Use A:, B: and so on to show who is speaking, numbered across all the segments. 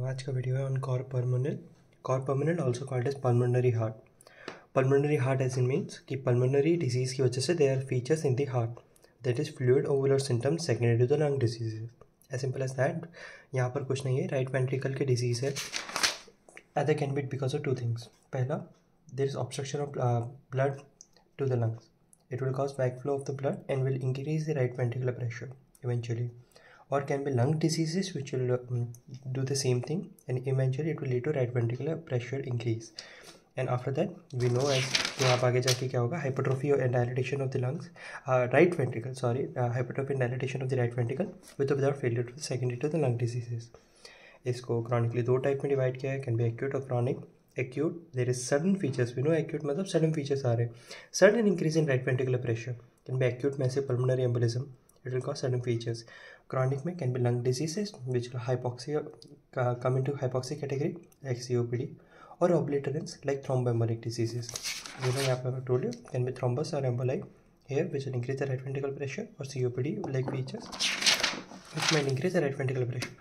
A: आज का वीडियो है on cor pulmonale also called as pulmonary heart. Pulmonary heart as in means कि pulmonary disease की वजह से there are features in the heart that is fluid overload symptoms secondary to the lung disease. As simple as that. यहाँ पर कुछ नहीं है, right ventricle की डिजीज़ है। Other can be because of two things. पहला, there is obstruction of blood to the lungs. It will cause backflow of the blood and will increase the right ventricular pressure eventually. Or can be lung diseases which will do the same thing, and eventually it will lead to right ventricular pressure increase. And after that we know as कि आप आगे जाके क्या होगा, hypertrophy and dilatation of the lungs, right ventricle, hypertrophy and dilatation of the right ventricle with or without failure to the secondary to the lung diseases. इसको chronically दो type में divide किया है, can be acute or chronic. Acute, there is sudden features. We know acute मतलब sudden features आ रहे हैं. Sudden increase in right ventricular pressure can be acute massive pulmonary embolism. It will cause sudden features. Chronic में can be lung diseases which hypoxia come into hypoxic category like COPD, or obliterans like thromboembolic diseases. You know, यहाँ पे told you can be thrombus or emboli here which will increase the right ventricular pressure, or COPD like features which might increase the right ventricular pressure.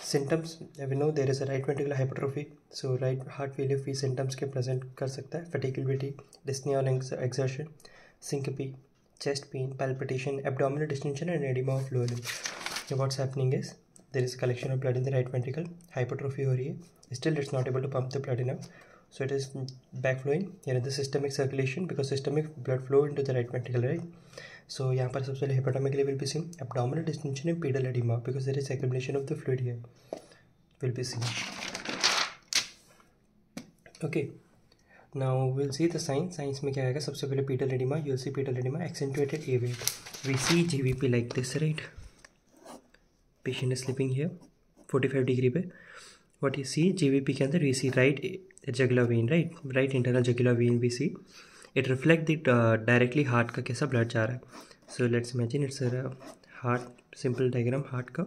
A: Symptoms, we know there is a right ventricular hypertrophy, so right heart failure fee symptoms के present कर सकता है. Fatigability, dyspnea or exertion, syncope, chest pain, palpitation, abdominal distension and edema of lower limb. So what's happening is there is collection of blood in the right ventricle, hypertrophy हो रही है, still it's not able to pump the blood enough, so it is backflowing. Here is the systemic circulation because systemic blood flow into the right ventricle, right? So यहाँ पर सबसे पहले hepatomegaly will be seen, abdominal distension and pedal edema because there is accumulation of the fluid here will be seen. Okay, now we'll see the signs. Signs में क्या आएगा? सबसे पहले pedal edema, you'll see pedal edema, accentuated A wave. We see GVP like this, right? Patient is sleeping here, 45 degree पे. What you see GVP के अंदर we see right jugular vein, right internal jugular vein we see. It reflect the directly heart का कैसा blood जा रहा है. So let's imagine it's a heart, simple diagram heart का.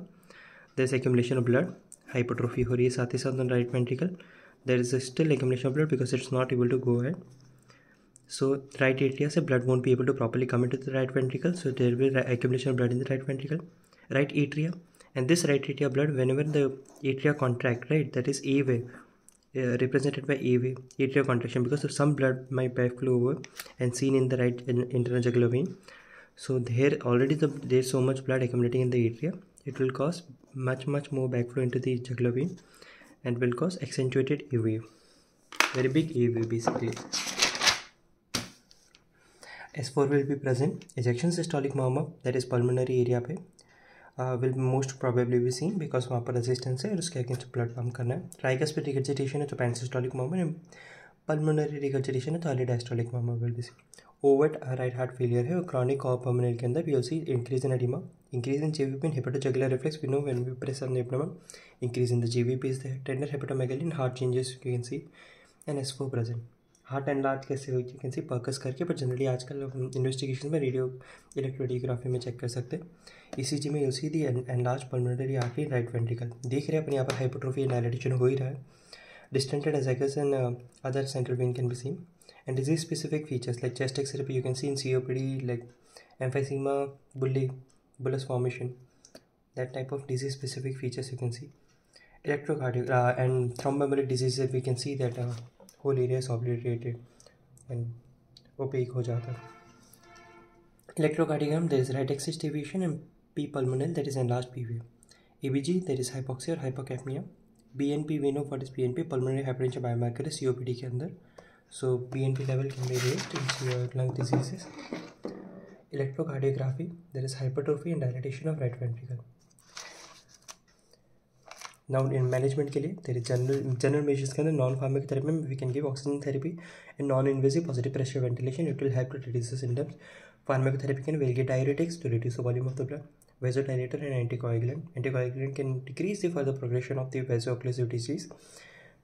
A: There's accumulation of blood, hypertrophy हो रही है साथ ही साथ on right ventricle. There is still accumulation of blood because it's not able to go ahead. So right atria से blood won't be able to properly come into the right ventricle. So there will be accumulation of blood in the right ventricle, right atria, and this right atria blood, whenever the atria contract, right, that is A wave. Represented by A wave, atrial contraction, because some blood might backflow over and seen in the right internal jugular vein. So here already there's so much blood accumulating in the atria, it will cause much more backflow into the jugular vein and will cause accentuated A wave, very big A wave basically. S4 will be present. Ejection systolic murmur, that is pulmonary area पे will most probably be seen because वहाँ पर resistance है और उसके against blood pump करना है. Tricuspid regurgitation है तो पैनसिस्टोलिक मर्मर, पल्मोनरी रिगर्जिटेशन है तो diastolic murmur will be seen. Overt right heart failure है और क्रॉनिक और पल्मोनरी के अंदर we will see increase in oedema, increase in JVP and hepatojugular reflex. We know when we press on the abdomen, increase in the JVP is there. Tender hepatomegaly and heart changes you can see, and S4 present. Heart enlarge कैसे हुई you can C perks करके, पर generally आजकल investigation में radio इलेक्ट्रोडियोग्राफी में check कर सकते हैं. ECG में you'll see the enlarge pulmonary artery right ventricle देख रहे हैं अपने यहाँ पर हाइपरट्रोफी एंड डायलेटेशन हो ही रहा है. Distended azygos and other central vein can be seen, and disease specific features like chest X ray पे you can see in COPD like emphysema, bullous formation, that type of disease specific features you can see. Electrocardio and thromboembolic disease we can see that whole area is obliterated and opaque हो जाता है. Electrocardiogram, there is right axis deviation, and P pulmonale, that is enlarged P wave. EBG, there is hypoxia or hypocapnia. BNP, we know what is BNP, pulmonary hypertension biomarker is COPD के अंदर. So BNP level can be raised in lung diseases. Electrocardiography, there is hypertrophy and dilatation of right ventricle. Now in management के लिए there is general measures के अंदर non pharmacotherapy में we can give oxygen therapy and non-invasive positive pressure ventilation. It will help to reduce the symptoms. Pharmacotherapy can will get diuretics to reduce the volume of the blood, vasodilator and anticoagulant. Anticoagulant can decrease the further progression of the vaso-occlusive disease,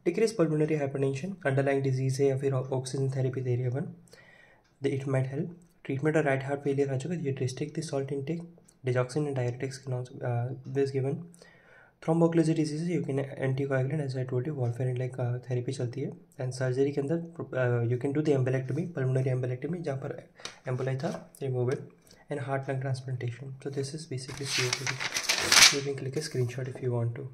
A: decrease pulmonary hypertension, underlying disease है या फिर oxygen therapy दे रही है अपन, it might help. Treatment of right heart failure आ चुका है, you restrict the salt intake, digoxin and diuretics is given. Thromboocclusive disease you can anticoagulant as I told you warfarin like therapy चलती है. And surgery के अंदर you can do the embolectomy, pulmonary embolectomy जहाँ पर emboli था remove it, and heart lung transplantation. So this is basically COPD. You can click a screenshot if you want to.